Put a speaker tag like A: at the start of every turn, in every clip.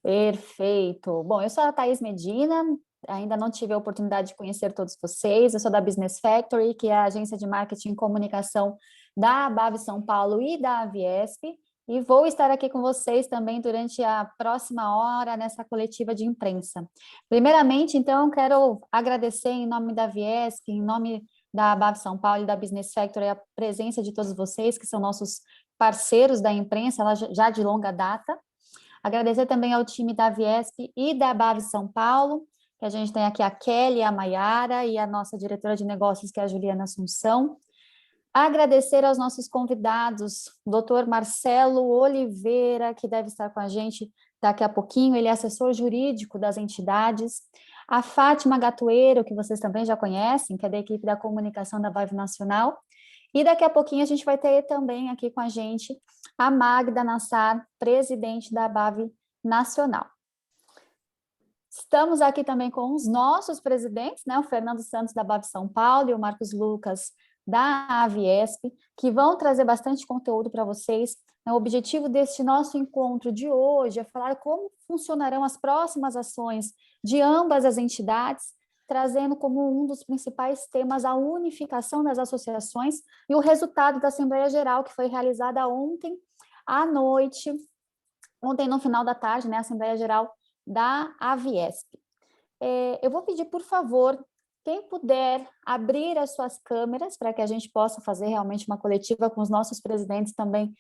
A: Perfeito. Bom, eu sou a Thaís Medina, ainda não tive a oportunidade de conhecer todos vocês. Eu sou da Business Factory, que é a agência de marketing e comunicação da ABAV São Paulo e da Aviesp, e vou estar aqui com vocês também durante a próxima hora nessa coletiva de imprensa. Primeiramente, então, quero agradecer em nome da Aviesp, em nome da ABAV São Paulo e da Business Factory, a presença de todos vocês, que são nossos parceiros da imprensa, já de longa data. Agradecer também ao time da Viesp e da BAV São Paulo, que a gente tem aqui a Kelly, a Maiara e a nossa diretora de negócios, que é a Juliana Assunção. Agradecer aos nossos convidados, doutor Marcelo Oliveira, que deve estar com a gente daqui a pouquinho, ele é assessor jurídico das entidades, a Fátima Gatueiro, que vocês também já conhecem, que é da equipe da comunicação da BAV Nacional, e daqui a pouquinho a gente vai ter também aqui com a gente a Magda Nassar, presidente da ABAV Nacional. Estamos aqui também com os nossos presidentes, né, o Fernando Santos da ABAV São Paulo e o Marcos Lucas da Aviesp, que vão trazer bastante conteúdo para vocês. O objetivo deste nosso encontro de hoje é falar como funcionarão as próximas ações de ambas as entidades, trazendo como um dos principais temas a unificação das associações e o resultado da Assembleia Geral, que foi realizada ontem à noite, ontem no final da tarde, né, a Assembleia Geral da Aviesp. Eu vou pedir, por favor, quem puder abrir as suas câmeras para que a gente possa fazer realmente uma coletiva com os nossos presidentes também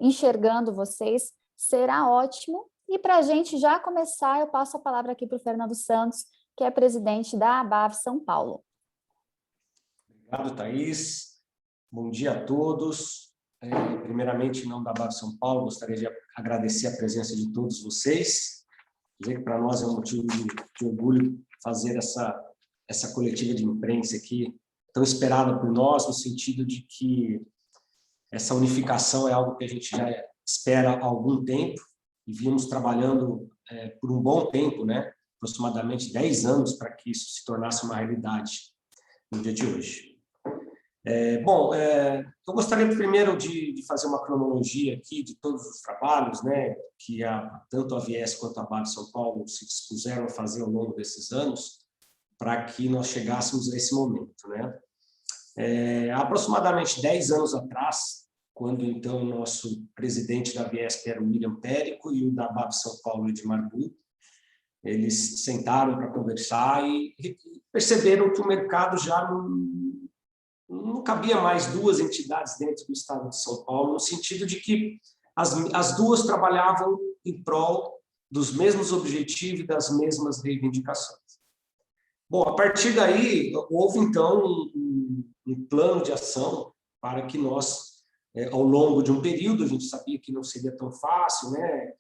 A: enxergando vocês, será ótimo. E para a gente já começar, eu passo a palavra aqui para o Fernando Santos, que é presidente da ABAV São Paulo.
B: Obrigado, Thaís. Bom dia a todos. Primeiramente, em nome da ABAV São Paulo, gostaria de agradecer a presença de todos vocês. Dizer que para nós é um motivo de orgulho fazer essa coletiva de imprensa aqui, tão esperada por nós, no sentido de que essa unificação é algo que a gente já espera há algum tempo e vimos trabalhando por um bom tempo, né? Aproximadamente 10 anos para que isso se tornasse uma realidade no dia de hoje. Eu gostaria primeiro de fazer uma cronologia aqui de todos os trabalhos, né, que tanto a Aviesp quanto a ABAV São Paulo se dispuseram a fazer ao longo desses anos, para que nós chegássemos a esse momento, né? Há aproximadamente 10 anos atrás, quando então o nosso presidente da Aviesp era o William Périco e o da ABAV São Paulo, Edmar Bu, eles sentaram para conversar e perceberam que o mercado já não cabia mais duas entidades dentro do estado de São Paulo, no sentido de que as duas trabalhavam em prol dos mesmos objetivos e das mesmas reivindicações. Bom, a partir daí, houve então um plano de ação para que nós, ao longo de um período, a gente sabia que não seria tão fácil, né,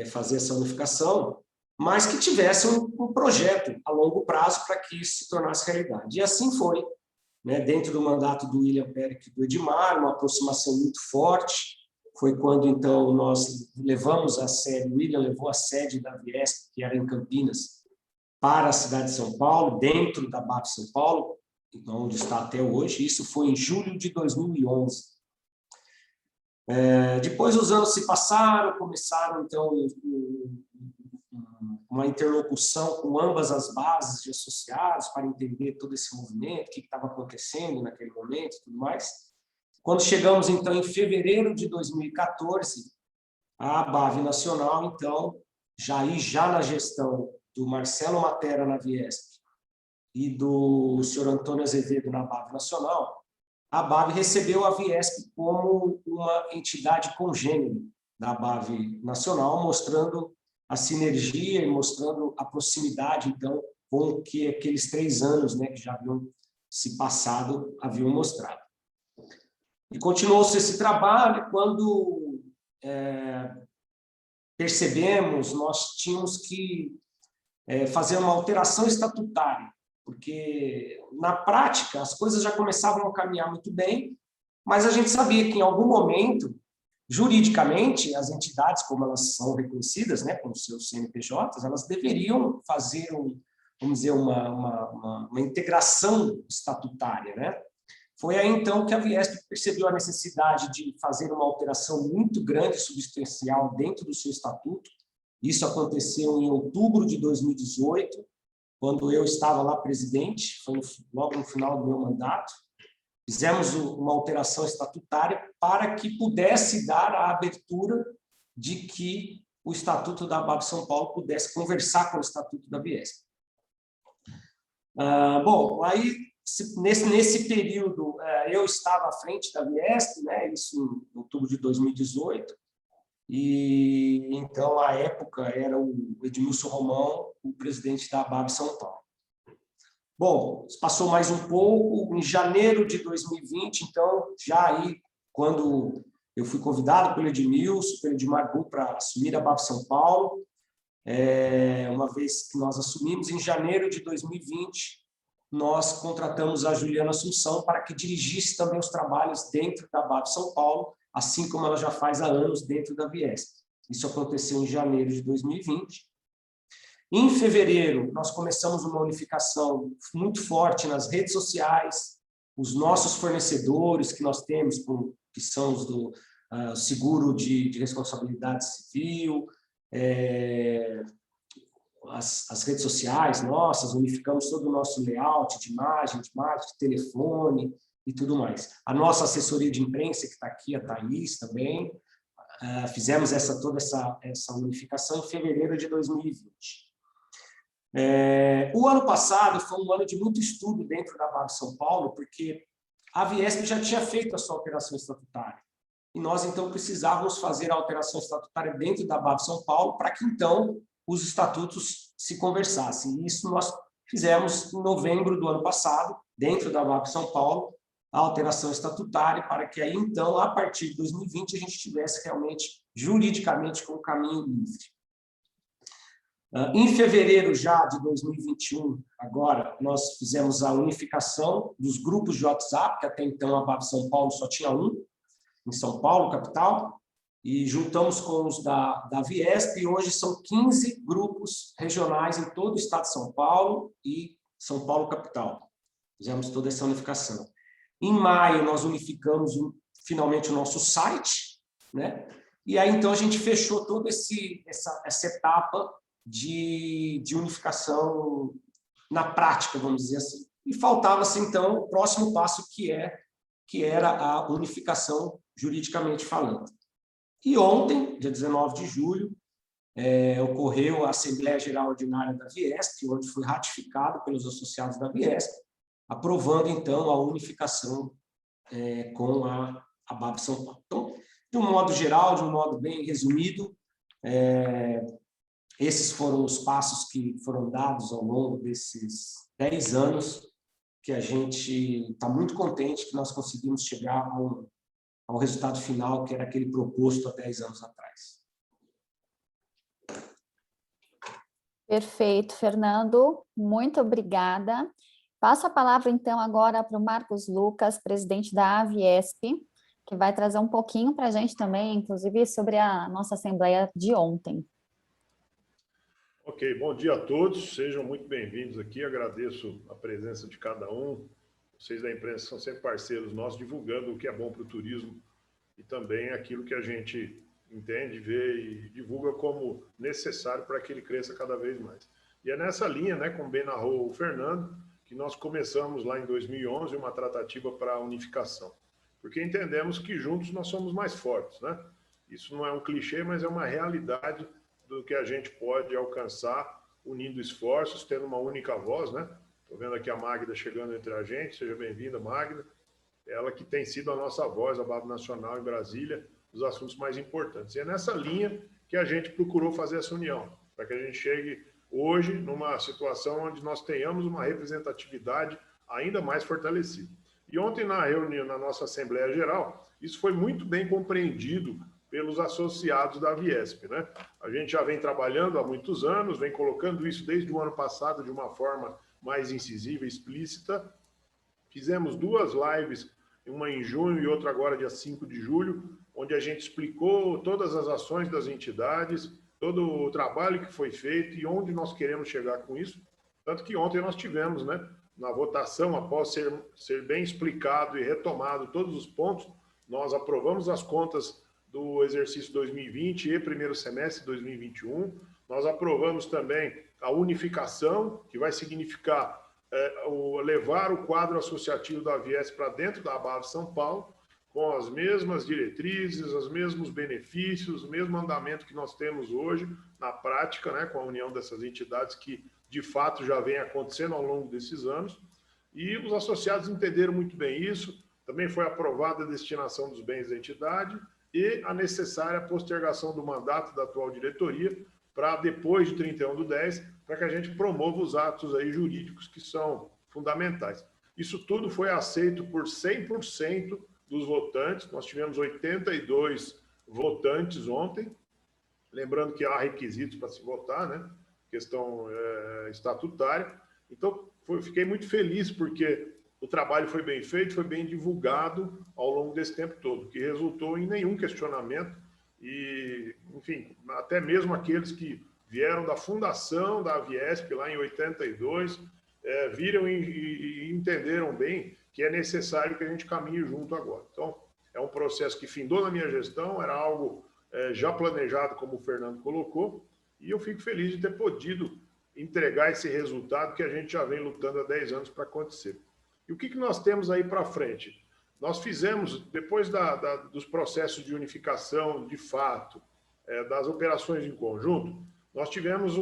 B: fazer essa unificação, mas que tivesse um projeto a longo prazo para que isso se tornasse realidade. E assim foi, né, dentro do mandato do William Périco e do Edmar, uma aproximação muito forte. Foi quando, então, nós levamos a sede, o William levou a sede da Aviesp, que era em Campinas, para a cidade de São Paulo, dentro da ABAV São Paulo, onde está até hoje. Isso foi em julho de 2011. Depois os anos se passaram, começaram, então, uma interlocução com ambas as bases de associados para entender todo esse movimento, o que estava acontecendo naquele momento e tudo mais. Quando chegamos, então, em fevereiro de 2014, a ABAV Nacional, então, já na gestão do Marcelo Matera na Aviesp e do senhor Antônio Azevedo na ABAV Nacional, a ABAV recebeu a Aviesp como uma entidade congênere da ABAV Nacional, mostrando a sinergia e mostrando a proximidade, então, com o que aqueles 3 anos, né, que já haviam se passado, haviam mostrado. E continuou-se esse trabalho. Quando percebemos, nós tínhamos que fazer uma alteração estatutária, porque, na prática, as coisas já começavam a caminhar muito bem, mas a gente sabia que, em algum momento, juridicamente, as entidades, como elas são reconhecidas, né, com seus CNPJs, elas deveriam fazer, vamos dizer, uma integração estatutária, né? Foi aí, então, que a Aviesp percebeu a necessidade de fazer uma alteração muito grande, substancial, dentro do seu estatuto, Isso aconteceu em outubro de 2018, quando eu estava lá presidente, foi logo no final do meu mandato. Fizemos uma alteração estatutária para que pudesse dar a abertura de que o Estatuto da ABAP São Paulo pudesse conversar com o Estatuto da Viesp. Bom, aí, nesse período, eu estava à frente da Viesp, né, isso em outubro de 2018, e então, à época, era o Edmilson Romão, o presidente da ABAP São Paulo. Bom, passou mais um pouco, em janeiro de 2020, então, já aí, quando eu fui convidado pelo Edmilson, pelo Edmar Gu, para assumir a ABAP São Paulo, uma vez que nós assumimos, em janeiro de 2020, nós contratamos a Juliana Assunção para que dirigisse também os trabalhos dentro da ABAP São Paulo, assim como ela já faz há anos dentro da Viesp. Isso aconteceu em janeiro de 2020. Em fevereiro, nós começamos uma unificação muito forte nas redes sociais, os nossos fornecedores que nós temos, que são os do seguro de responsabilidade civil, as redes sociais nossas, unificamos todo o nosso layout de imagem, de telefone e tudo mais. A nossa assessoria de imprensa, que está aqui, a Thaís também, fizemos toda essa unificação em fevereiro de 2020. O ano passado foi um ano de muito estudo dentro da ABAP São Paulo, porque a Viesp já tinha feito a sua alteração estatutária. E nós, então, precisávamos fazer a alteração estatutária dentro da ABAP São Paulo para que, então, os estatutos se conversassem. E isso nós fizemos em novembro do ano passado, dentro da ABAP São Paulo, a alteração estatutária, para que aí, então, a partir de 2020, a gente estivesse realmente, juridicamente, com o caminho livre. Em fevereiro já de 2021, agora, nós fizemos a unificação dos grupos de WhatsApp, que até então a ABAP São Paulo só tinha um, em São Paulo, capital, e juntamos com os da Viesp, e hoje são 15 grupos regionais em todo o estado de São Paulo e São Paulo capital. Fizemos toda essa unificação. Em maio, nós unificamos finalmente o nosso site, né? E aí, então, a gente fechou toda essa etapa de unificação na prática, vamos dizer assim. E faltava-se, então, o próximo passo, que era a unificação juridicamente falando. E ontem, dia 19 de julho, ocorreu a Assembleia Geral Ordinária da Viesp, onde foi ratificado pelos associados da Viesp, aprovando, então, a unificação com a ABAP São Paulo. Então, de um modo geral, de um modo bem resumido, esses foram os passos que foram dados ao longo desses 10 anos, que a gente está muito contente que nós conseguimos chegar ao resultado final, que era aquele proposto há 10 anos atrás.
A: Perfeito, Fernando. Muito obrigada. Passo a palavra, então, agora para o Marcos Lucas, presidente da Aviesp, que vai trazer um pouquinho para a gente também, inclusive, sobre a nossa assembleia de ontem.
C: Ok, bom dia a todos, sejam muito bem-vindos aqui, agradeço a presença de cada um. Vocês da imprensa são sempre parceiros nossos, divulgando o que é bom para o turismo e também aquilo que a gente entende, vê e divulga como necessário para que ele cresça cada vez mais. E é nessa linha, né, como bem narrou o Fernando, que nós começamos lá em 2011 uma tratativa para a unificação, porque entendemos que juntos nós somos mais fortes, né? Isso não é um clichê, mas é uma realidade do que a gente pode alcançar unindo esforços, tendo uma única voz, né? Estou vendo aqui a Magda chegando entre a gente, seja bem-vinda, Magda. Ela que tem sido a nossa voz, a ABAP Nacional em Brasília, dos assuntos mais importantes. E é nessa linha que a gente procurou fazer essa união, para que a gente chegue hoje numa situação onde nós tenhamos uma representatividade ainda mais fortalecida. E ontem, na reunião, na nossa Assembleia Geral, isso foi muito bem compreendido pelos associados da Viesp, né? A gente já vem trabalhando há muitos anos, vem colocando isso desde o ano passado de uma forma mais incisiva e explícita. Fizemos 2 lives, uma em junho e outra agora dia 5 de julho, onde a gente explicou todas as ações das entidades, todo o trabalho que foi feito e onde nós queremos chegar com isso. Tanto que ontem nós tivemos, né, na votação, após ser bem explicado e retomado todos os pontos, nós aprovamos as contas do exercício 2020 e primeiro semestre de 2021, Nós aprovamos também a unificação, que vai significar levar o quadro associativo da Aviesp para dentro da ABAV São Paulo, com as mesmas diretrizes, os mesmos benefícios, o mesmo andamento que nós temos hoje na prática, né, com a união dessas entidades que, de fato, já vem acontecendo ao longo desses anos. E os associados entenderam muito bem isso. Também foi aprovada a destinação dos bens da entidade e a necessária postergação do mandato da atual diretoria para depois de 31/10, para que a gente promova os atos aí jurídicos que são fundamentais. Isso tudo foi aceito por 100% dos votantes. Nós tivemos 82 votantes ontem, lembrando que há requisitos para se votar, né? Questão estatutária. Então, fiquei muito feliz porque o trabalho foi bem feito, foi bem divulgado ao longo desse tempo todo, que resultou em nenhum questionamento e, enfim, até mesmo aqueles que vieram da fundação da Aviesp lá em 82, viram e entenderam bem que é necessário que a gente caminhe junto agora. Então, é um processo que findou na minha gestão, era algo já planejado, como o Fernando colocou, e eu fico feliz de ter podido entregar esse resultado que a gente já vem lutando há 10 anos para acontecer. E o que nós temos aí para frente? Nós fizemos, depois dos processos de unificação, de fato, das operações em conjunto, nós tivemos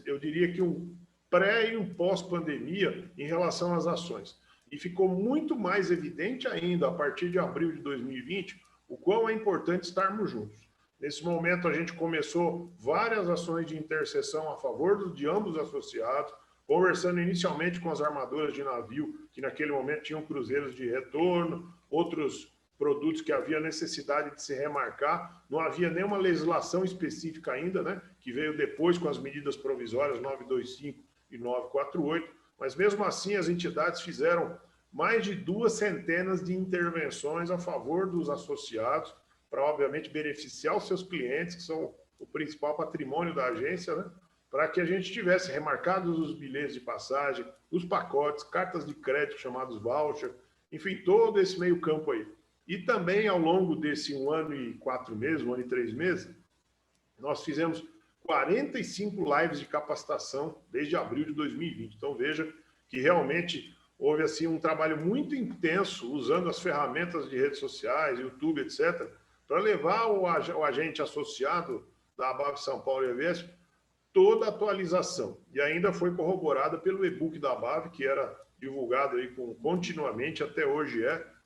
C: eu diria que um pré e um pós-pandemia em relação às ações. E ficou muito mais evidente ainda, a partir de abril de 2020, o quão é importante estarmos juntos. Nesse momento, a gente começou várias ações de interseção a favor de ambos os associados, conversando inicialmente com as armadoras de navio, que naquele momento tinham cruzeiros de retorno, outros produtos que havia necessidade de se remarcar. Não havia nenhuma legislação específica ainda, né, que veio depois com as medidas provisórias 925 e 948, mas mesmo assim as entidades fizeram mais de 200 de intervenções a favor dos associados, para obviamente beneficiar os seus clientes, que são o principal patrimônio da agência, né? Para que a gente tivesse remarcados os bilhetes de passagem, os pacotes, cartas de crédito chamados voucher, enfim, todo esse meio campo aí. E também ao longo desse 1 ano e 4 meses, 1 ano e 3 meses, nós fizemos 45 lives de capacitação desde abril de 2020. Então veja que realmente houve assim um trabalho muito intenso usando as ferramentas de redes sociais, YouTube, etc., para levar o agente associado da ABAV São Paulo e Aviesp toda a atualização. E ainda foi corroborada pelo e-book da ABAV, que era divulgado aí continuamente, até hoje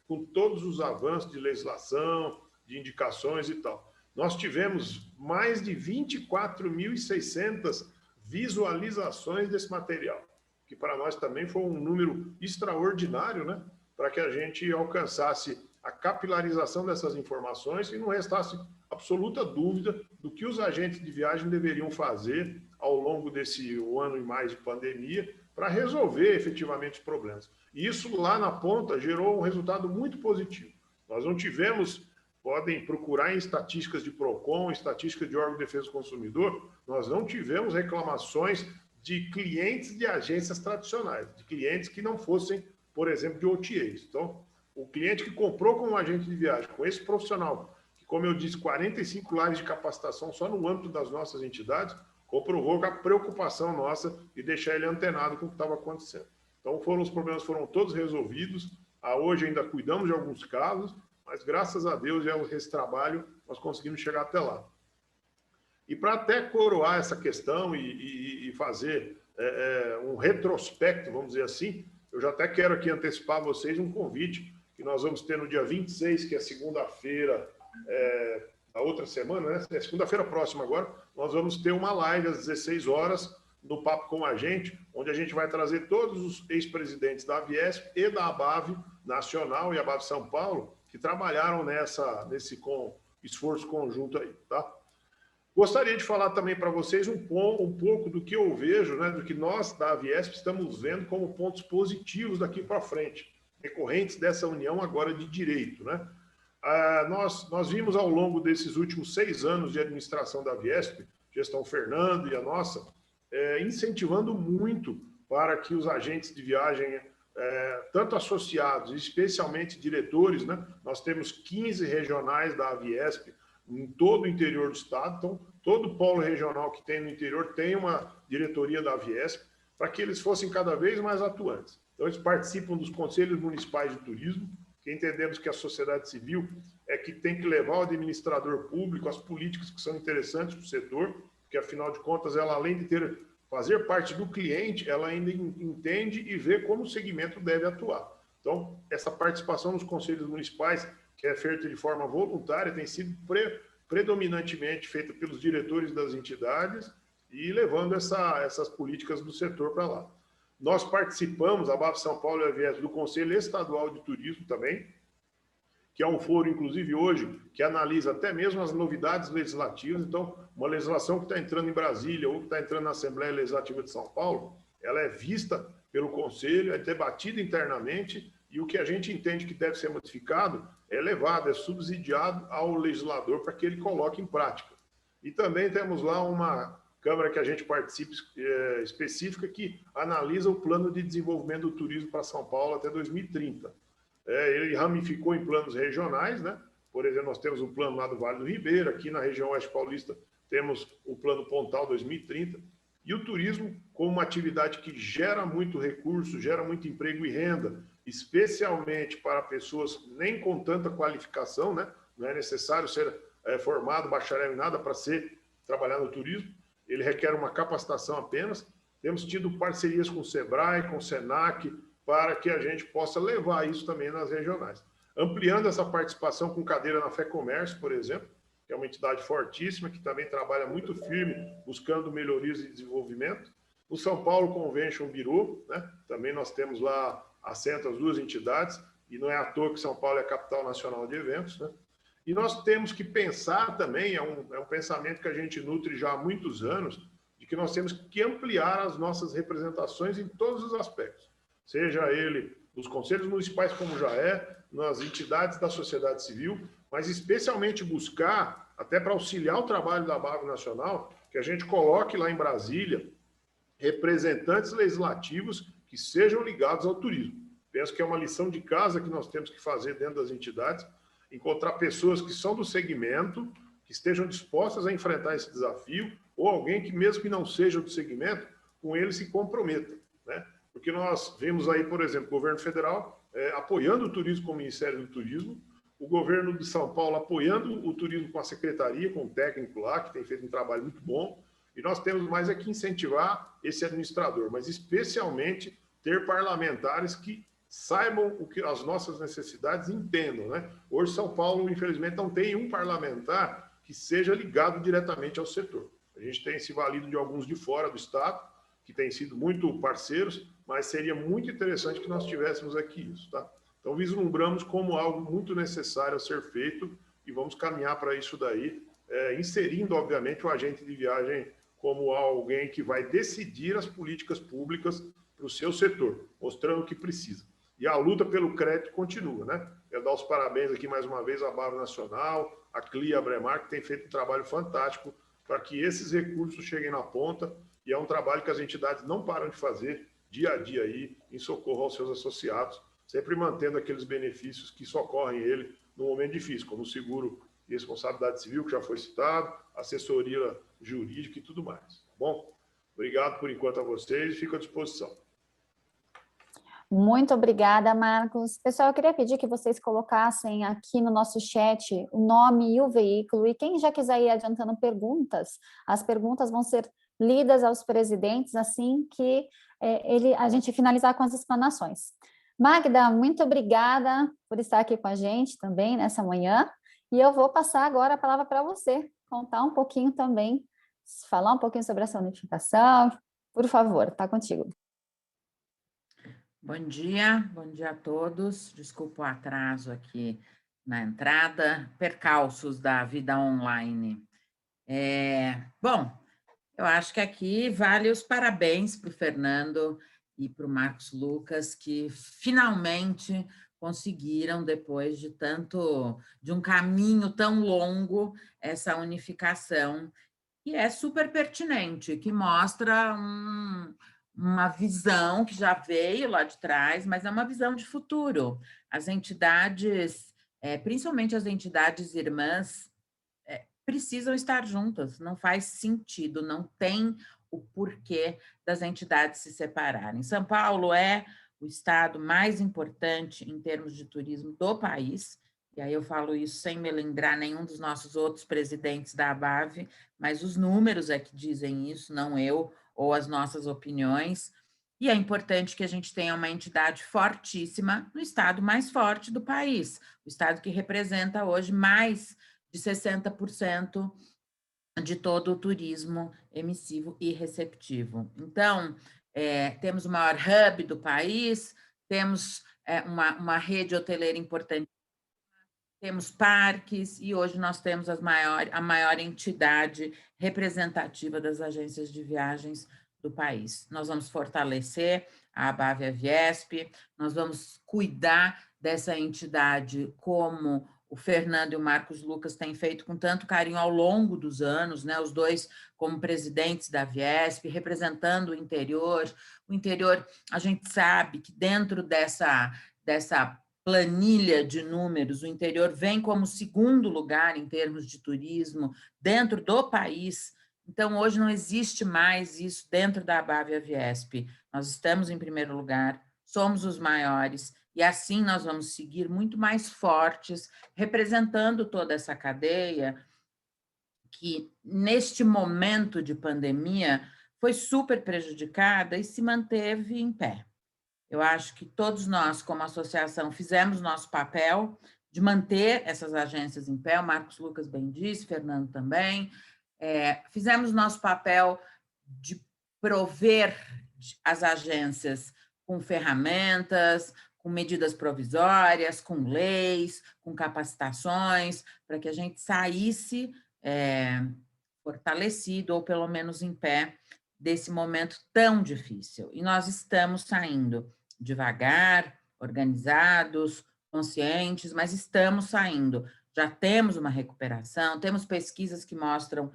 C: com todos os avanços de legislação, de indicações e tal. Nós tivemos mais de 24.600 visualizações desse material, que para nós também foi um número extraordinário, né? Para que a gente alcançasse a capilarização dessas informações e não restasse absoluta dúvida do que os agentes de viagem deveriam fazer ao longo desse 1 ano e mais de pandemia para resolver efetivamente os problemas. E isso lá na ponta gerou um resultado muito positivo. Nós não tivemos, podem procurar em estatísticas de PROCON, estatísticas de órgão de defesa do consumidor, nós não tivemos reclamações de clientes de agências tradicionais, de clientes que não fossem, por exemplo, de OTAs. Então, o cliente que comprou como agente de viagem, com esse profissional, que, como eu disse, 45 lives de capacitação só no âmbito das nossas entidades, comprovou a preocupação nossa de deixar ele antenado com o que estava acontecendo. Então, os problemas foram todos resolvidos. Hoje ainda cuidamos de alguns casos, mas graças a Deus, esse trabalho, nós conseguimos chegar até lá. E para até coroar essa questão e fazer um retrospecto, vamos dizer assim, eu já até quero aqui antecipar a vocês um convite que nós vamos ter no dia 26, que é segunda-feira, da outra semana, né? É segunda-feira próxima agora, nós vamos ter uma live às 16 horas no Papo com a Gente, onde a gente vai trazer todos os ex-presidentes da Aviesp e da ABAV Nacional e ABAV São Paulo, que trabalharam nesse esforço conjunto aí, tá? Gostaria de falar também para vocês um pouco do que eu vejo, né, do que nós da Aviesp estamos vendo como pontos positivos daqui para frente, decorrentes dessa união agora de direito, né? Nós vimos ao longo desses últimos 6 anos de administração da Aviesp, gestão Fernando e a nossa, incentivando muito para que os agentes de viagem, tanto associados, especialmente diretores, né? Nós temos 15 regionais da Aviesp em todo o interior do estado. Então, todo polo regional que tem no interior tem uma diretoria da Aviesp, para que eles fossem cada vez mais atuantes. Então, eles participam dos conselhos municipais de turismo, que entendemos que a sociedade civil é que tem que levar o administrador público as políticas que são interessantes para o setor, porque, afinal de contas, ela, além de fazer parte do cliente, ela ainda entende e vê como o segmento deve atuar. Então, essa participação nos conselhos municipais, que é feita de forma voluntária, tem sido predominantemente feita pelos diretores das entidades e levando essas políticas do setor para lá. Nós participamos, a BAV São Paulo e a Aviesp, do Conselho Estadual de Turismo também, que é um foro, inclusive hoje, que analisa até mesmo as novidades legislativas. Então, uma legislação que está entrando em Brasília ou que está entrando na Assembleia Legislativa de São Paulo, ela é vista pelo Conselho, é debatida internamente, e o que a gente entende que deve ser modificado é levado, é subsidiado ao legislador para que ele coloque em prática. E também temos lá uma Câmara que a gente participa específica que analisa o plano de desenvolvimento do turismo para São Paulo até 2030. Ele ramificou em planos regionais, né? Por exemplo, nós temos um plano lá do Vale do Ribeira, aqui na região Oeste Paulista temos o Plano Pontal 2030, e o turismo como uma atividade que gera muito recurso, gera muito emprego e renda, especialmente para pessoas nem com tanta qualificação, né? Não é necessário ser formado, bacharel em nada para trabalhar no turismo, ele requer uma capacitação apenas. Temos tido parcerias com o SEBRAE, com o SENAC, para que a gente possa levar isso também nas regionais. Ampliando essa participação com cadeira na FEComércio, por exemplo, que é uma entidade fortíssima, que também trabalha muito firme, buscando melhorias e desenvolvimento. O São Paulo Convention Bureau, né? Também nós temos lá assento as duas entidades, e não é à toa que São Paulo é a capital nacional de eventos, né? E nós temos que pensar também, é um pensamento que a gente nutre já há muitos anos, de que nós temos que ampliar as nossas representações em todos os aspectos. Seja ele nos conselhos municipais, como já é, nas entidades da sociedade civil, mas especialmente buscar, até para auxiliar o trabalho da BAV Nacional, que a gente coloque lá em Brasília representantes legislativos que sejam ligados ao turismo. Penso que é uma lição de casa que nós temos que fazer dentro das entidades, encontrar pessoas que são do segmento, que estejam dispostas a enfrentar esse desafio, ou alguém que, mesmo que não seja do segmento, com ele se comprometa, né? Porque nós vemos aí, por exemplo, o governo federal apoiando o turismo com o Ministério do Turismo, o governo de São Paulo apoiando o turismo com a secretaria, com o técnico lá, que tem feito um trabalho muito bom, e nós temos mais é que incentivar esse administrador, mas especialmente ter parlamentares que saibam o que as nossas necessidades e entendam, né? Hoje, São Paulo, infelizmente, não tem um parlamentar que seja ligado diretamente ao setor. A gente tem se valido de alguns de fora do estado, que têm sido muito parceiros, mas seria muito interessante que nós tivéssemos aqui isso, tá? Então, vislumbramos como algo muito necessário a ser feito e vamos caminhar para isso daí, inserindo, obviamente, o agente de viagem como alguém que vai decidir as políticas públicas para o seu setor, mostrando o que precisa. E a luta pelo crédito continua, né? Eu dou os parabéns aqui mais uma vez à BAV Nacional, à CLIA, à Bremar, que tem feito um trabalho fantástico para que esses recursos cheguem na ponta, e é um trabalho que as entidades não param de fazer dia a dia aí, em socorro aos seus associados, sempre mantendo aqueles benefícios que socorrem ele no momento difícil, como o seguro de responsabilidade civil, que já foi citado, assessoria jurídica e tudo mais. Tá bom? Obrigado por enquanto a vocês e fico à disposição.
A: Muito obrigada, Marcos. Pessoal, eu queria pedir que vocês colocassem aqui no nosso chat o nome e o veículo, e quem já quiser ir adiantando perguntas, as perguntas vão ser lidas aos presidentes assim que a gente finalizar com as explanações. Magda, muito obrigada por estar aqui com a gente também nessa manhã, e eu vou passar agora a palavra para você, contar um pouquinho também, falar um pouquinho sobre essa unificação. Por favor, está contigo.
D: Bom dia a todos. Desculpa o atraso aqui na entrada, percalços da vida online. Bom, eu acho que aqui vale os parabéns para o Fernando e para o Marcos Lucas, que finalmente conseguiram, depois de um caminho tão longo, essa unificação, que é super pertinente, que mostra uma visão que já veio lá de trás, mas é uma visão de futuro. As entidades, principalmente as entidades irmãs, precisam estar juntas, não faz sentido, não tem o porquê das entidades se separarem. São Paulo é o estado mais importante em termos de turismo do país, e aí eu falo isso sem melindrar nenhum dos nossos outros presidentes da ABAV, mas os números é que dizem isso, não eu, ou as nossas opiniões, e é importante que a gente tenha uma entidade fortíssima no estado mais forte do país, o estado que representa hoje mais de 60% de todo o turismo emissivo e receptivo. Então, temos o maior hub do país, temos uma rede hoteleira importante, temos parques, e hoje nós temos a maior entidade representativa das agências de viagens do país. Nós vamos fortalecer a ABAV e a Viesp, nós vamos cuidar dessa entidade como o Fernando e o Marcos Lucas têm feito com tanto carinho ao longo dos anos, né? Os dois como presidentes da Viesp, representando o interior. O interior, a gente sabe que dentro dessa planilha de números, o interior vem como segundo lugar em termos de turismo dentro do país. Então, hoje não existe mais isso dentro da ABAV e a Viesp. Nós estamos em primeiro lugar, somos os maiores, e assim nós vamos seguir muito mais fortes, representando toda essa cadeia que, neste momento de pandemia, foi super prejudicada e se manteve em pé. Eu acho que todos nós, como associação, fizemos nosso papel de manter essas agências em pé, o Marcos Lucas bem disse, Fernando também, fizemos nosso papel de prover as agências com ferramentas, com medidas provisórias, com leis, com capacitações, para que a gente saísse fortalecido, ou pelo menos em pé, desse momento tão difícil. E nós estamos saindo devagar, organizados, conscientes, mas estamos saindo. Já temos uma recuperação, temos pesquisas que mostram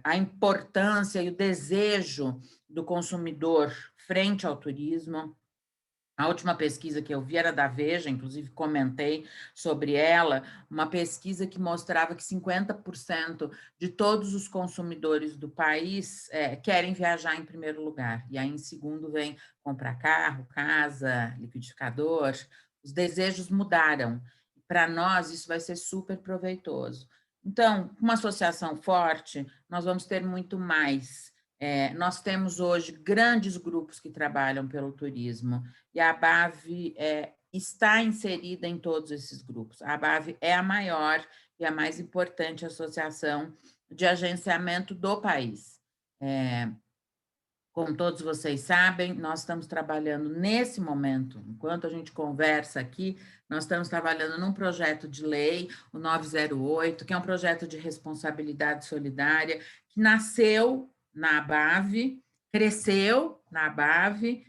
D: a importância e o desejo do consumidor frente ao turismo. A última pesquisa que eu vi era da Veja, inclusive comentei sobre ela, uma pesquisa que mostrava que 50% de todos os consumidores do país querem viajar em primeiro lugar, e aí em segundo vem comprar carro, casa, liquidificador. Os desejos mudaram, para nós isso vai ser super proveitoso. Então, com uma associação forte, nós vamos ter muito mais. Nós temos hoje grandes grupos que trabalham pelo turismo, e a ABAV está inserida em todos esses grupos. A ABAV é a maior e a mais importante associação de agenciamento do país. Como todos vocês sabem, nós estamos trabalhando nesse momento, enquanto a gente conversa aqui, nós estamos trabalhando num projeto de lei, o 908, que é um projeto de responsabilidade solidária, que nasceu na ABAV, cresceu na ABAV,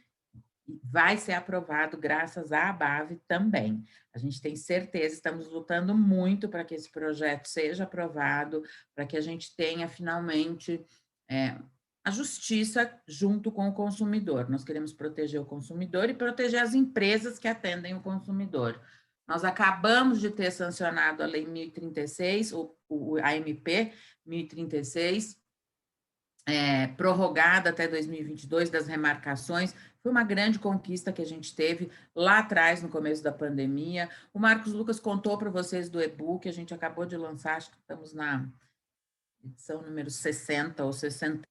D: e vai ser aprovado graças à ABAV também. A gente tem certeza, estamos lutando muito para que esse projeto seja aprovado, para que a gente tenha finalmente a justiça junto com o consumidor. Nós queremos proteger o consumidor e proteger as empresas que atendem o consumidor. Nós acabamos de ter sancionado a Lei 1036, a MP 1036, prorrogada até 2022 das remarcações. Foi uma grande conquista que a gente teve lá atrás, no começo da pandemia. O Marcos Lucas contou para vocês do e-book, a gente acabou de lançar, acho que estamos na edição número 60 ou 60.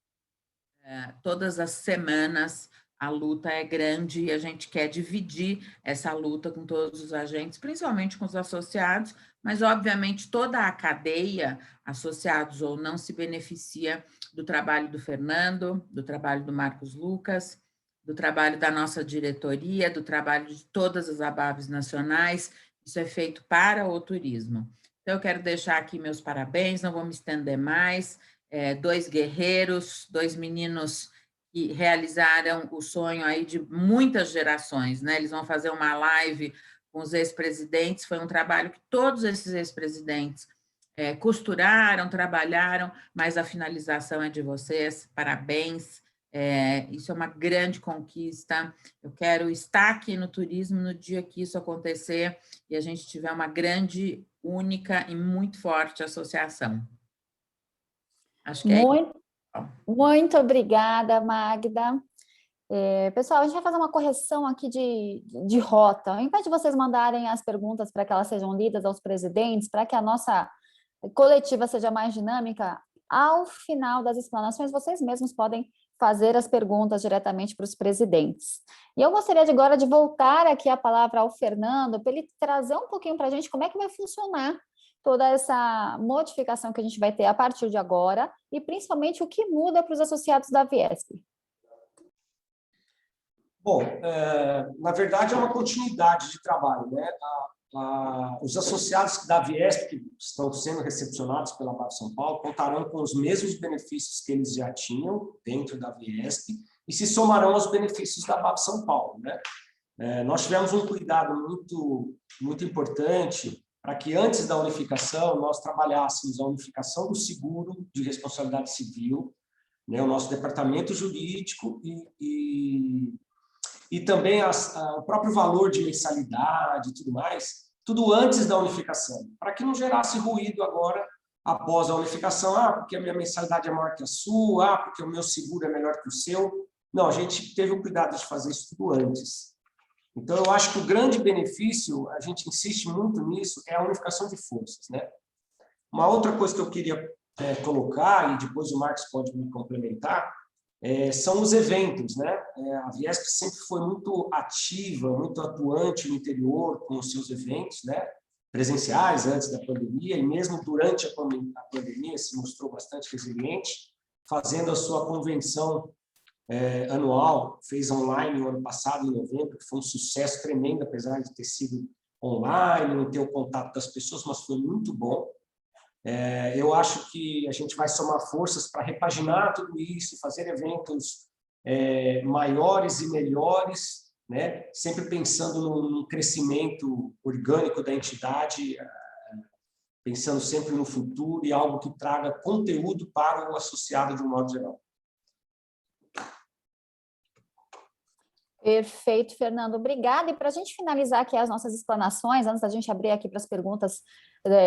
D: Todas as semanas a luta é grande e a gente quer dividir essa luta com todos os agentes, principalmente com os associados, mas, obviamente, toda a cadeia, associados ou não, se beneficia do trabalho do Fernando, do trabalho do Marcos Lucas, do trabalho da nossa diretoria, do trabalho de todas as ABAVs nacionais. Isso é feito para o turismo. Então, eu quero deixar aqui meus parabéns, não vou me estender mais. 2 guerreiros, 2 meninos que realizaram o sonho aí de muitas gerações, né? Eles vão fazer uma live com os ex-presidentes, foi um trabalho que todos esses ex-presidentes costuraram, trabalharam, mas a finalização é de vocês, parabéns, Isso é uma grande conquista. Eu quero estar aqui no turismo no dia que isso acontecer e a gente tiver uma grande, única e muito forte associação. Acho que é isso.
A: Muito obrigada, Magda. Pessoal, a gente vai fazer uma correção aqui de rota. Ao invés de vocês mandarem as perguntas para que elas sejam lidas aos presidentes, para que a nossa coletiva seja mais dinâmica, ao final das explanações, vocês mesmos podem fazer as perguntas diretamente para os presidentes. E eu gostaria agora de voltar aqui a palavra ao Fernando, para ele trazer um pouquinho para a gente como é que vai funcionar toda essa modificação que a gente vai ter a partir de agora, e principalmente o que muda para os associados da Viesp.
B: Bom, na verdade é uma continuidade de trabalho, né? Os associados da Viesp que estão sendo recepcionados pela BAV São Paulo contarão com os mesmos benefícios que eles já tinham dentro da Viesp e se somarão aos benefícios da BAV São Paulo, né? Nós tivemos um cuidado muito importante para que antes da unificação nós trabalhássemos a unificação do seguro de responsabilidade civil, né? O nosso departamento jurídico e também o próprio valor de mensalidade e tudo mais, tudo antes da unificação, para que não gerasse ruído agora, após a unificação, porque a minha mensalidade é maior que a sua, porque o meu seguro é melhor que o seu. Não, a gente teve o cuidado de fazer isso tudo antes. Então, eu acho que o grande benefício, a gente insiste muito nisso, é a unificação de forças, né? Uma outra coisa que eu queria colocar, e depois o Marcos pode me complementar, são os eventos, né? A Viesp sempre foi muito ativa, muito atuante no interior com os seus eventos, né? Presenciais antes da pandemia, e mesmo durante a pandemia se mostrou bastante resiliente, fazendo a sua convenção anual, fez online no ano passado, em novembro, que foi um sucesso tremendo, apesar de ter sido online, não ter o contato das pessoas, mas foi muito bom. Eu acho que a gente vai somar forças para repaginar tudo isso, fazer eventos maiores e melhores, né? Sempre pensando num crescimento orgânico da entidade, pensando sempre no futuro e algo que traga conteúdo para o associado de um modo geral.
A: Perfeito, Fernando, obrigada. E para a gente finalizar aqui as nossas explanações, antes da gente abrir aqui para as perguntas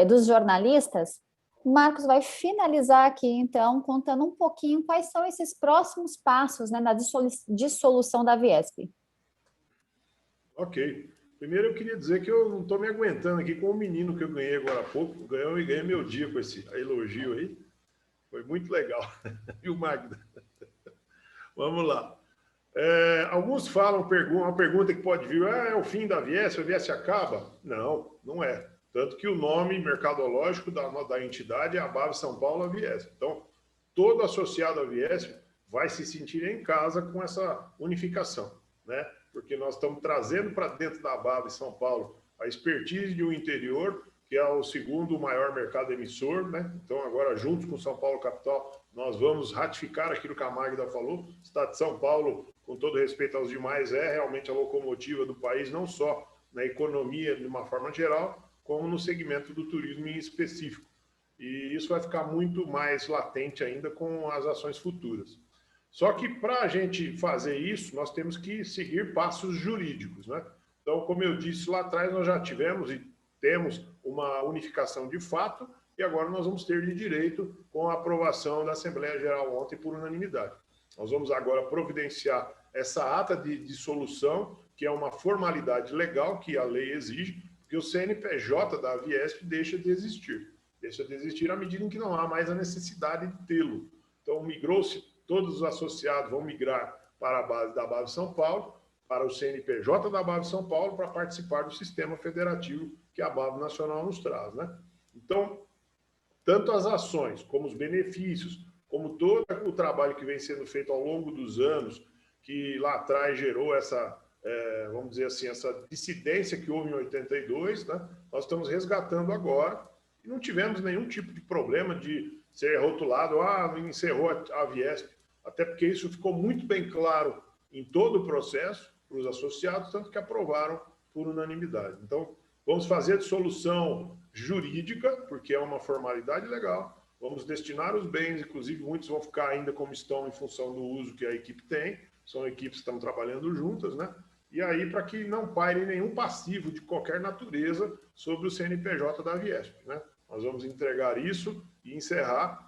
A: dos jornalistas, Marcos vai finalizar aqui, então, contando um pouquinho quais são esses próximos passos, né, na dissolução da Viesp.
C: Ok. Primeiro eu queria dizer que eu não estou me aguentando aqui com o menino que eu ganhei agora há pouco. Ganhei meu dia com esse elogio aí. Foi muito legal. Viu, Magda? Vamos lá. Alguns falam, uma pergunta que pode vir, é o fim da Viesp, a Viesp acaba? Não, não é. Tanto que o nome mercadológico da entidade é a BAV São Paulo, a Viesp. Então, todo associado à Viesp vai se sentir em casa com essa unificação, né? Porque nós estamos trazendo para dentro da BAV São Paulo a expertise de um interior, que é o segundo maior mercado emissor, né? Então, agora, juntos com São Paulo Capital, nós vamos ratificar aquilo que a Magda falou. O Estado de São Paulo, com todo respeito aos demais, é realmente a locomotiva do país, não só na economia de uma forma geral, como no segmento do turismo em específico. E isso vai ficar muito mais latente ainda com as ações futuras. Só que para a gente fazer isso, nós temos que seguir passos jurídicos, né? Então, como eu disse lá atrás, nós já tivemos e temos uma unificação de fato, e agora nós vamos ter de direito com a aprovação da Assembleia Geral ontem por unanimidade. Nós vamos agora providenciar essa ata de dissolução, que é uma formalidade legal que a lei exige, porque o CNPJ da Viesp deixa de existir. Deixa de existir à medida em que não há mais a necessidade de tê-lo. Então, migrou-se, todos os associados vão migrar para a base da BAV São Paulo, para o CNPJ da BAV São Paulo, para participar do sistema federativo que a BAV Nacional nos traz, né? Então, tanto as ações, como os benefícios, como todo o trabalho que vem sendo feito ao longo dos anos, que lá atrás gerou essa, vamos dizer assim, essa dissidência que houve em 82, né? Nós estamos resgatando agora e não tivemos nenhum tipo de problema de ser rotulado, encerrou a Viesp, até porque isso ficou muito bem claro em todo o processo para os associados, tanto que aprovaram por unanimidade. Então, vamos fazer a dissolução jurídica, porque é uma formalidade legal, vamos destinar os bens, inclusive muitos vão ficar ainda como estão em função do uso que a equipe tem, são equipes que estão trabalhando juntas, né? E aí para que não paire nenhum passivo de qualquer natureza sobre o CNPJ da Aviesp, né? Nós vamos entregar isso e encerrar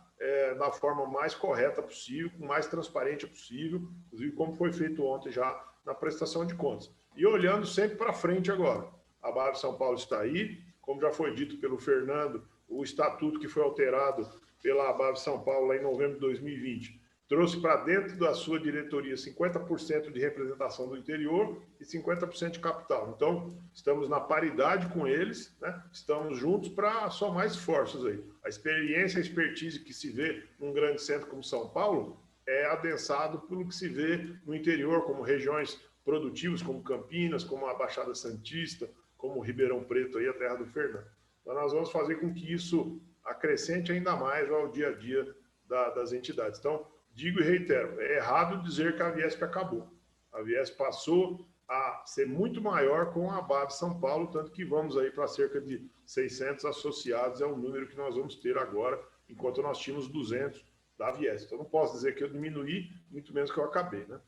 C: da forma mais correta possível, o mais transparente possível, inclusive como foi feito ontem já na prestação de contas. E olhando sempre para frente agora. A BAV São Paulo está aí, como já foi dito pelo Fernando, o estatuto que foi alterado pela BAV São Paulo lá em novembro de 2020, trouxe para dentro da sua diretoria 50% de representação do interior e 50% de capital. Então, estamos na paridade com eles, né? Estamos juntos para somar esforços aí. A experiência, a expertise que se vê num grande centro como São Paulo é adensado pelo que se vê no interior, como regiões produtivas, como Campinas, como a Baixada Santista, como Ribeirão Preto, aí, a terra do Fernando. Então, nós vamos fazer com que isso acrescente ainda mais ao dia a dia das entidades. Então, digo e reitero, é errado dizer que a Aviesp acabou. A Aviesp passou a ser muito maior com a BAV São Paulo, tanto que vamos aí para cerca de 600 associados, é o número que nós vamos ter agora, enquanto nós tínhamos 200 da Aviesp. Então, não posso dizer que eu diminuí, muito menos que eu acabei, né?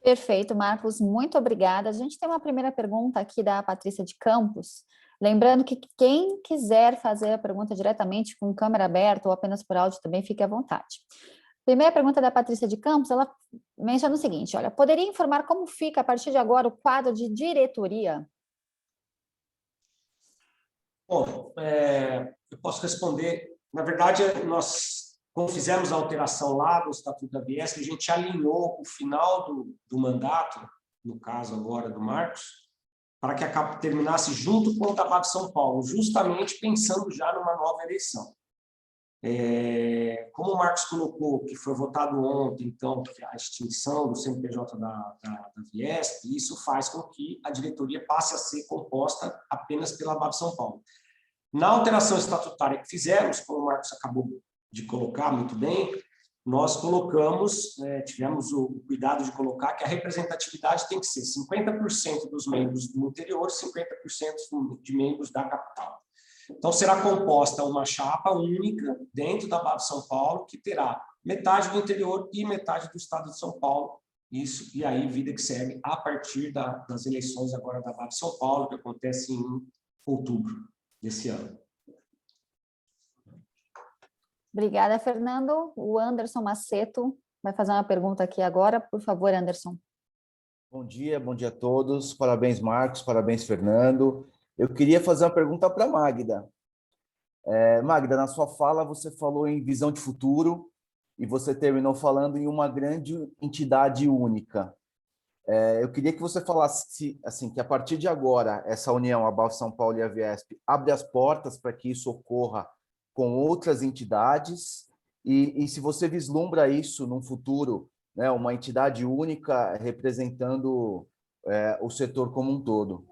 A: Perfeito, Marcos, muito obrigada. A gente tem uma primeira pergunta aqui da Patrícia de Campos. Lembrando que quem quiser fazer a pergunta diretamente com câmera aberta ou apenas por áudio também, fique à vontade. Primeira pergunta da Patrícia de Campos, ela menciona o seguinte, olha, poderia informar como fica a partir de agora o quadro de diretoria?
B: Bom, eu posso responder. Na verdade, nós, quando fizemos a alteração lá do Estatuto da Aviesp, a gente alinhou o final do mandato, no caso agora do Marcos, para que terminasse junto com o da BAV São Paulo, justamente pensando já numa nova eleição. Como o Marcos colocou, que foi votado ontem, então, a extinção do CNPJ da Aviesp, isso faz com que a diretoria passe a ser composta apenas pela BAV São Paulo. Na alteração estatutária que fizemos, como o Marcos acabou de colocar muito bem, nós colocamos, tivemos o cuidado de colocar que a representatividade tem que ser 50% dos membros do interior e 50% de membros da capital. Então, será composta uma chapa única dentro da BAV São Paulo, que terá metade do interior e metade do estado de São Paulo. Isso, e aí, vida que segue a partir das eleições agora da BAV São Paulo, que acontece em outubro desse ano.
A: Obrigada, Fernando. O Anderson Maceto vai fazer uma pergunta aqui agora. Por favor, Anderson.
E: Bom dia a todos. Parabéns, Marcos, parabéns, Fernando. Eu queria fazer uma pergunta para a Magda. Magda, na sua fala você falou em visão de futuro e você terminou falando em uma grande entidade única. Eu queria que você falasse assim, que a partir de agora, essa união, a BAV São Paulo e a Aviesp, abre as portas para que isso ocorra com outras entidades e se você vislumbra isso num futuro, né, uma entidade única representando o setor como um todo.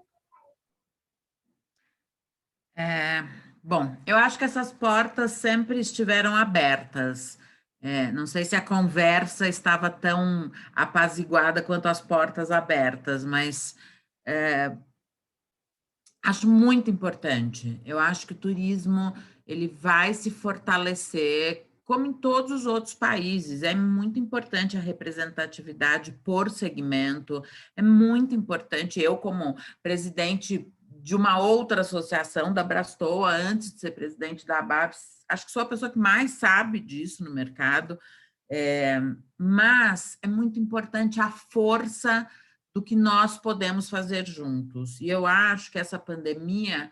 D: Bom, eu acho que essas portas sempre estiveram abertas. Não sei se a conversa estava tão apaziguada quanto as portas abertas, mas acho muito importante. Eu acho que o turismo ele vai se fortalecer, como em todos os outros países. É muito importante a representatividade por segmento, é muito importante. Eu, como presidente de uma outra associação, da Brastoa, antes de ser presidente da ABAPS, acho que sou a pessoa que mais sabe disso no mercado, mas é muito importante a força do que nós podemos fazer juntos. E eu acho que essa pandemia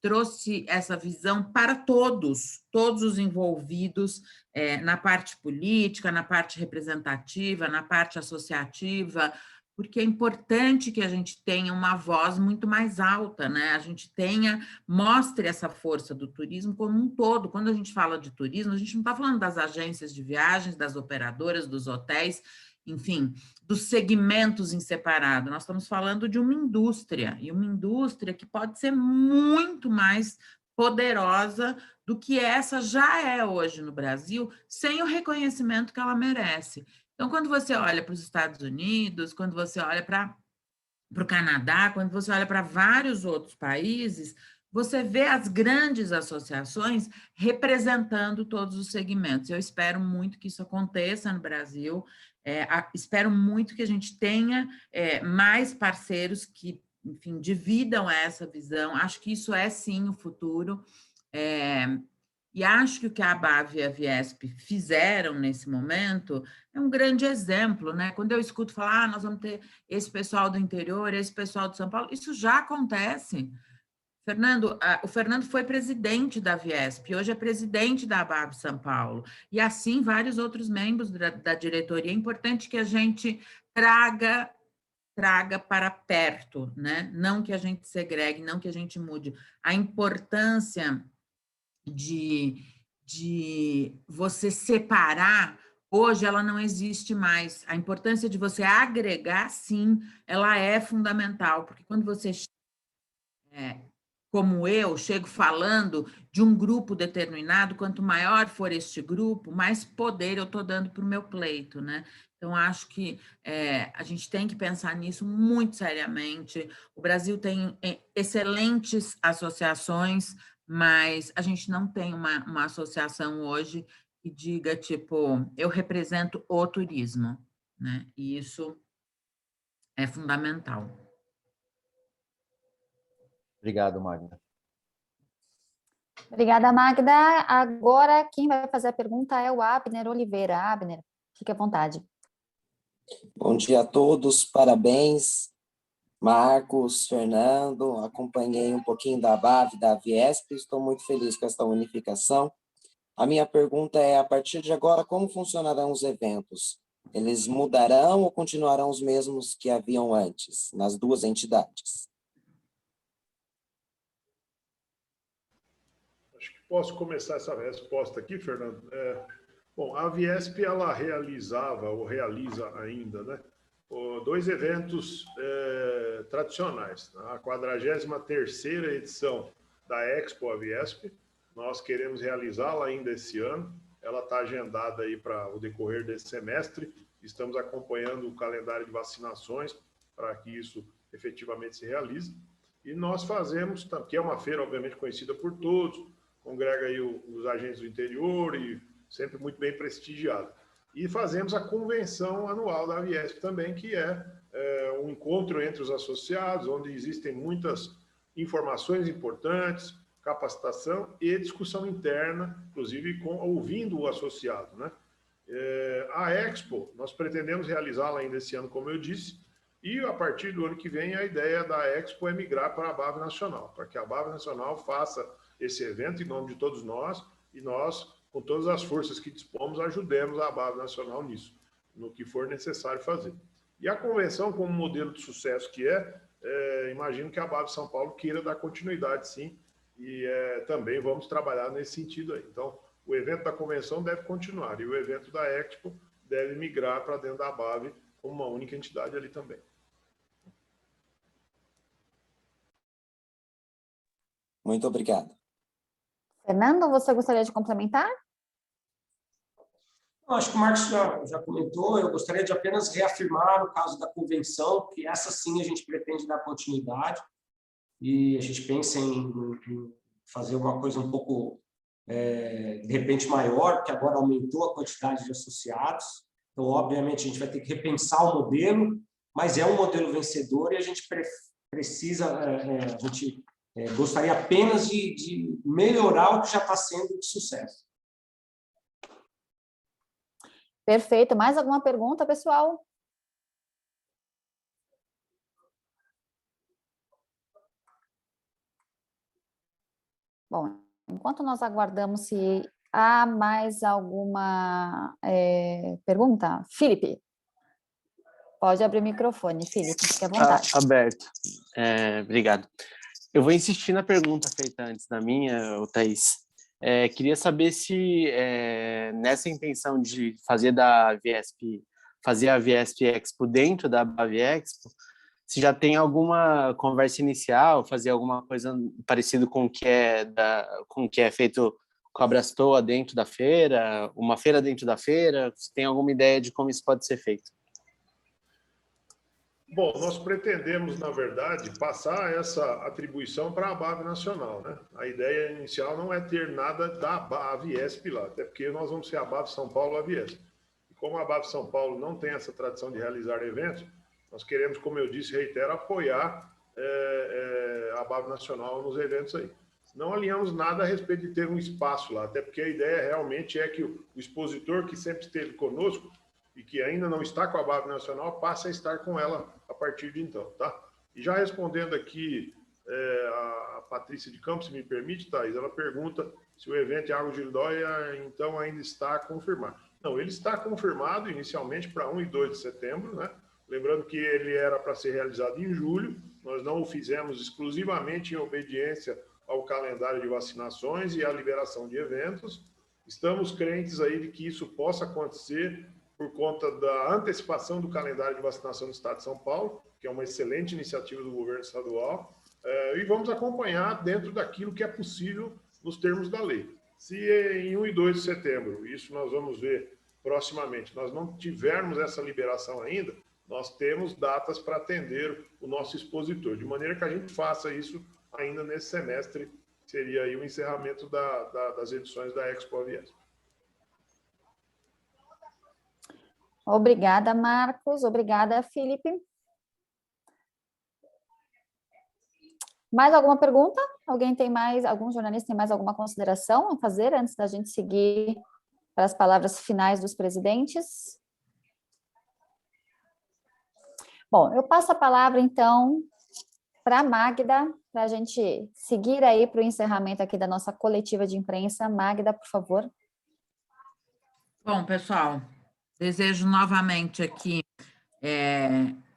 D: trouxe essa visão para todos os envolvidos na parte política, na parte representativa, na parte associativa, porque é importante que a gente tenha uma voz muito mais alta, né? A gente mostre essa força do turismo como um todo. Quando a gente fala de turismo, a gente não está falando das agências de viagens, das operadoras, dos hotéis, enfim, dos segmentos em separado. Nós estamos falando de uma indústria, e uma indústria que pode ser muito mais poderosa do que essa já é hoje no Brasil, sem o reconhecimento que ela merece. Então, quando você olha para os Estados Unidos, quando você olha para o Canadá, quando você olha para vários outros países, você vê as grandes associações representando todos os segmentos. Eu espero muito que isso aconteça no Brasil, espero muito que a gente tenha mais parceiros que, enfim, dividam essa visão. Acho que isso é, sim, o futuro. E acho que o que a ABAV e a Viesp fizeram nesse momento é um grande exemplo, né? Quando eu escuto falar, nós vamos ter esse pessoal do interior, esse pessoal de São Paulo, isso já acontece. O Fernando foi presidente da Viesp, hoje é presidente da ABAV São Paulo, e assim vários outros membros da diretoria. É importante que a gente traga para perto, né? Não que a gente segregue, não que a gente mude. A importância de você separar, hoje ela não existe mais. A importância de você agregar, sim, ela é fundamental, porque quando você, como eu, chego falando de um grupo determinado, quanto maior for este grupo, mais poder eu estou dando para o meu pleito, né? Então, acho que a gente tem que pensar nisso muito seriamente. O Brasil tem excelentes associações, mas a gente não tem uma associação hoje que diga, tipo, eu represento o turismo, né? E isso é fundamental.
E: Obrigado, Magda.
A: Obrigada, Magda. Agora, quem vai fazer a pergunta é o Abner Oliveira. Abner, fique à vontade.
F: Bom dia a todos, parabéns, Marcos, Fernando, acompanhei um pouquinho da ABAV, da Viesp, estou muito feliz com esta unificação. A minha pergunta é, a partir de agora, como funcionarão os eventos? Eles mudarão ou continuarão os mesmos que haviam antes, nas duas entidades?
C: Acho que posso começar essa resposta aqui, Fernando. Bom, a Viesp, ela realizava, ou realiza ainda, né, dois eventos tradicionais. A 43ª edição da Expo Aviesp, nós queremos realizá-la ainda esse ano. Ela está agendada aí para o decorrer desse semestre. Estamos acompanhando o calendário de vacinações para que isso efetivamente se realize. E nós fazemos, que é uma feira, obviamente, conhecida por todos, congrega aí os agentes do interior e sempre muito bem prestigiada. E fazemos a convenção anual da Aviesp também, que é um encontro entre os associados, onde existem muitas informações importantes, capacitação e discussão interna, inclusive ouvindo o associado, né? A Expo, nós pretendemos realizá-la ainda esse ano, como eu disse, e a partir do ano que vem a ideia da Expo é migrar para a ABAV Nacional, para que a ABAV Nacional faça esse evento em nome de todos nós, e nós, com todas as forças que dispomos, ajudemos a ABAV Nacional nisso, no que for necessário fazer. E a convenção, como modelo de sucesso que imagino que a ABAV São Paulo queira dar continuidade, sim, e também vamos trabalhar nesse sentido aí. Então, o evento da convenção deve continuar, e o evento da Expo deve migrar para dentro da ABAV como uma única entidade ali também.
F: Muito obrigado.
A: Fernando, você gostaria de complementar?
B: Eu acho que o Marcos já comentou, eu gostaria de apenas reafirmar, no caso da convenção, que essa sim a gente pretende dar continuidade, e a gente pensa em fazer uma coisa um pouco, de repente, maior, porque agora aumentou a quantidade de associados. Então, obviamente, a gente vai ter que repensar o modelo, mas é um modelo vencedor e a gente precisa, a gente gostaria apenas de melhorar o que já está sendo de sucesso.
A: Perfeito. Mais alguma pergunta, pessoal? Bom, enquanto nós aguardamos se há mais alguma pergunta, Felipe, pode abrir o microfone, Felipe, fique à vontade.
G: Aberto. Obrigado. Eu vou insistir na pergunta feita antes da minha, Thaís. Queria saber se nessa intenção de fazer a Viesp Expo dentro da ABAV Expo, se já tem alguma conversa inicial, fazer alguma coisa parecida com o que é feito com a Brastoa dentro da feira, uma feira dentro da feira, se tem alguma ideia de como isso pode ser feito?
C: Bom, nós pretendemos, na verdade, passar essa atribuição para a ABAV nacional, né? A ideia inicial não é ter nada da ABAV-ESP lá, até porque nós vamos ser a ABAV São Paulo AVIESP. E como a ABAV São Paulo não tem essa tradição de realizar eventos, nós queremos, como eu disse, reitero, apoiar a ABAV nacional nos eventos aí. Não alinhamos nada a respeito de ter um espaço lá, até porque a ideia realmente é que o expositor que sempre esteve conosco e que ainda não está com a ABAV nacional, passa a estar com ela a partir de então, tá? E já respondendo aqui, a Patrícia de Campos, se me permite, Thais, ela pergunta se o evento em Águas de Lindóia, então, ainda está confirmado. Não, ele está confirmado inicialmente para 1 e 2 de setembro, né? Lembrando que ele era para ser realizado em julho, nós não o fizemos exclusivamente em obediência ao calendário de vacinações e à liberação de eventos. Estamos crentes aí de que isso possa acontecer por conta da antecipação do calendário de vacinação do Estado de São Paulo, que é uma excelente iniciativa do governo estadual, e vamos acompanhar dentro daquilo que é possível nos termos da lei. Se em 1 e 2 de setembro, isso nós vamos ver proximamente, nós não tivermos essa liberação ainda, nós temos datas para atender o nosso expositor, de maneira que a gente faça isso ainda nesse semestre, que seria aí o encerramento das edições da Expo AVIESP.
A: Obrigada, Marcos. Obrigada, Felipe. Mais alguma pergunta? Algum jornalista tem mais alguma consideração a fazer antes da gente seguir para as palavras finais dos presidentes? Bom, eu passo a palavra, então, para a Magda, para a gente seguir aí para o encerramento aqui da nossa coletiva de imprensa. Magda, por favor.
D: Bom, pessoal, desejo novamente aqui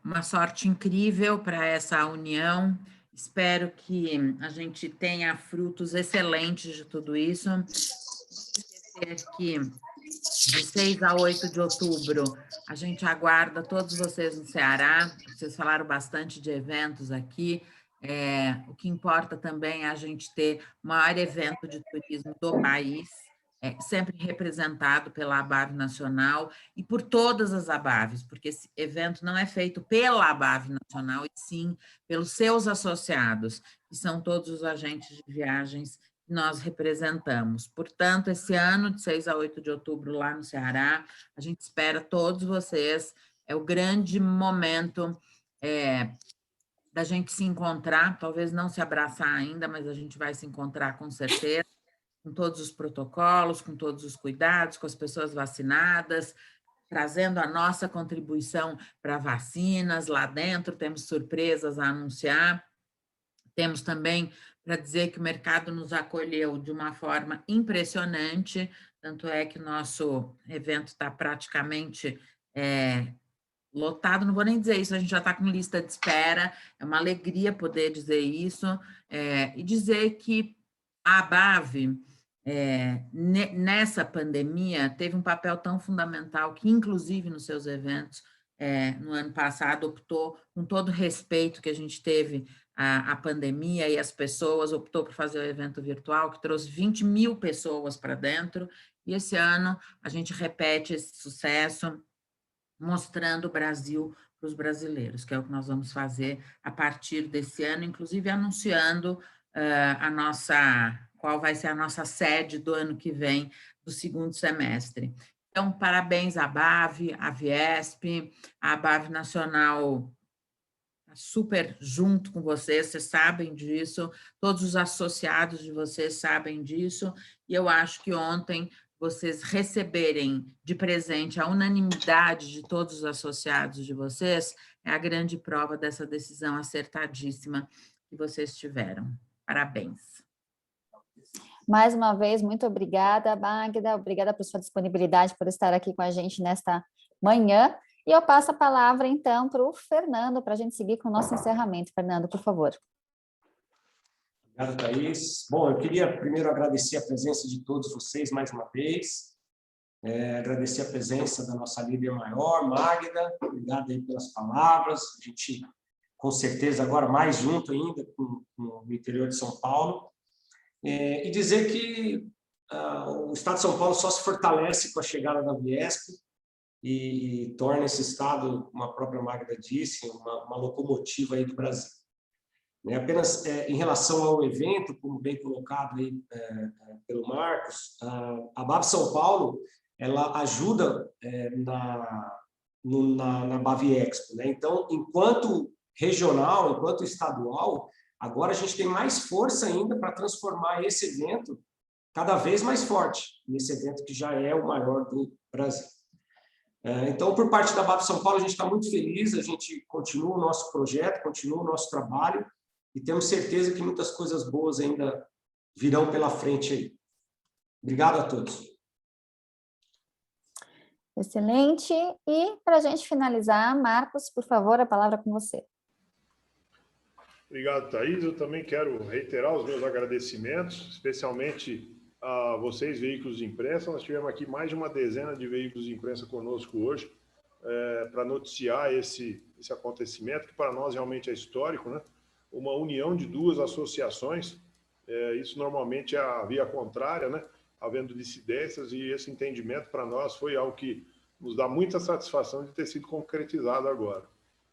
D: uma sorte incrível para essa união. Espero que a gente tenha frutos excelentes de tudo isso. Esquecer que de 6 a 8 de outubro, a gente aguarda todos vocês no Ceará. Vocês falaram bastante de eventos aqui. O que importa também é a gente ter o maior evento de turismo do país, sempre representado pela ABAV Nacional e por todas as ABAVs, porque esse evento não é feito pela ABAV Nacional, e sim pelos seus associados, que são todos os agentes de viagens que nós representamos. Portanto, esse ano, de 6 a 8 de outubro, lá no Ceará, a gente espera todos vocês. É o grande momento da gente se encontrar, talvez não se abraçar ainda, mas a gente vai se encontrar com certeza, com todos os protocolos, com todos os cuidados, com as pessoas vacinadas, trazendo a nossa contribuição para vacinas. Lá dentro temos surpresas a anunciar. Temos também para dizer que o mercado nos acolheu de uma forma impressionante, tanto é que o nosso evento está praticamente lotado, não vou nem dizer isso, a gente já está com lista de espera, é uma alegria poder dizer isso, e dizer que a ABAV, nessa pandemia, teve um papel tão fundamental que, inclusive, nos seus eventos, no ano passado, optou, com todo o respeito que a gente teve à pandemia e as pessoas, optou por fazer o evento virtual, que trouxe 20 mil pessoas para dentro, e esse ano a gente repete esse sucesso, mostrando o Brasil para os brasileiros, que é o que nós vamos fazer a partir desse ano, inclusive anunciando qual vai ser a nossa sede do ano que vem, do segundo semestre. Então, parabéns à ABAV, à AVIESP, a ABAV Nacional super junto com vocês sabem disso, todos os associados de vocês sabem disso, e eu acho que ontem vocês receberem de presente a unanimidade de todos os associados de vocês é a grande prova dessa decisão acertadíssima que vocês tiveram. Parabéns.
A: Mais uma vez, muito obrigada, Magda, obrigada por sua disponibilidade, por estar aqui com a gente nesta manhã. E eu passo a palavra, então, para o Fernando, para a gente seguir com o nosso encerramento. Fernando, por favor.
B: Obrigado, Thaís. Bom, eu queria primeiro agradecer a presença de todos vocês mais uma vez, agradecer a presença da nossa líder maior, Magda, obrigado aí pelas palavras, a gente, com certeza, agora mais junto ainda com o interior de São Paulo, e dizer que o Estado de São Paulo só se fortalece com a chegada da AVIESP. e torna esse estado, como a própria Magda disse, uma locomotiva aí do Brasil. Apenas em relação ao evento, como bem colocado aí pelo Marcos, a BAV São Paulo ela ajuda na BAV Expo, né? Então, enquanto regional, enquanto estadual, agora a gente tem mais força ainda para transformar esse evento cada vez mais forte, nesse evento que já é o maior do Brasil. Então, por parte da BAV São Paulo, a gente está muito feliz, a gente continua o nosso projeto, continua o nosso trabalho, e temos certeza que muitas coisas boas ainda virão pela frente aí. Obrigado a todos.
A: Excelente. E, para a gente finalizar, Marcos, por favor, a palavra é com você.
C: Obrigado, Thaís. Eu também quero reiterar os meus agradecimentos, especialmente a vocês, veículos de imprensa. Nós tivemos aqui mais de uma dezena de veículos de imprensa conosco hoje, para noticiar esse acontecimento, que para nós realmente é histórico, né? Uma união de duas associações, isso normalmente é a via contrária, né? Havendo dissidências, e esse entendimento para nós foi algo que nos dá muita satisfação de ter sido concretizado agora.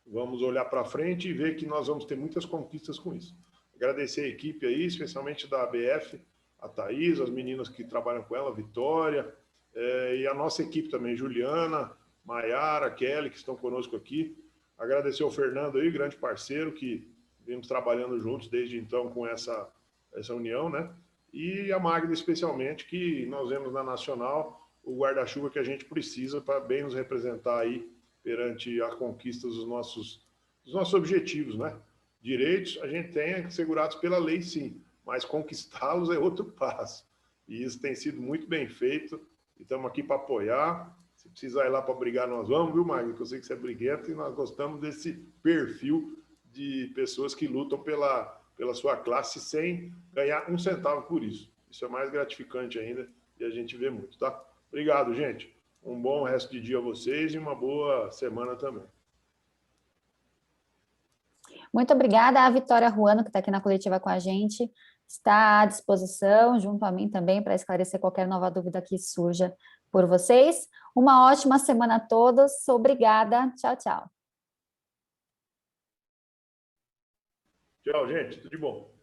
C: Vamos olhar para frente e ver que nós vamos ter muitas conquistas com isso. Agradecer a equipe aí, especialmente da ABF, a Thaís, as meninas que trabalham com ela, a Vitória, e a nossa equipe também, Juliana, Maiara, Kelly, que estão conosco aqui. Agradecer ao Fernando aí, grande parceiro, que vimos trabalhando juntos desde então com essa união, né? E a Magda, especialmente, que nós vemos na Nacional o guarda-chuva que a gente precisa para bem nos representar aí perante a conquista dos nossos objetivos, né? Direitos a gente tem assegurados pela lei, sim, mas conquistá-los é outro passo. E isso tem sido muito bem feito, e estamos aqui para apoiar. Se precisar ir lá para brigar, nós vamos, viu, Magda? Que eu sei que você é briguento e nós gostamos desse perfil de pessoas que lutam pela sua classe sem ganhar um centavo por isso. Isso é mais gratificante ainda e a gente vê muito, tá? Obrigado, gente. Um bom resto de dia a vocês e uma boa semana também.
A: Muito obrigada. A Vitória Ruano, que está aqui na coletiva com a gente, está à disposição, junto a mim também, para esclarecer qualquer nova dúvida que surja por vocês. Uma ótima semana a todos. Obrigada. Tchau, tchau.
C: Tchau, gente. Tudo de bom.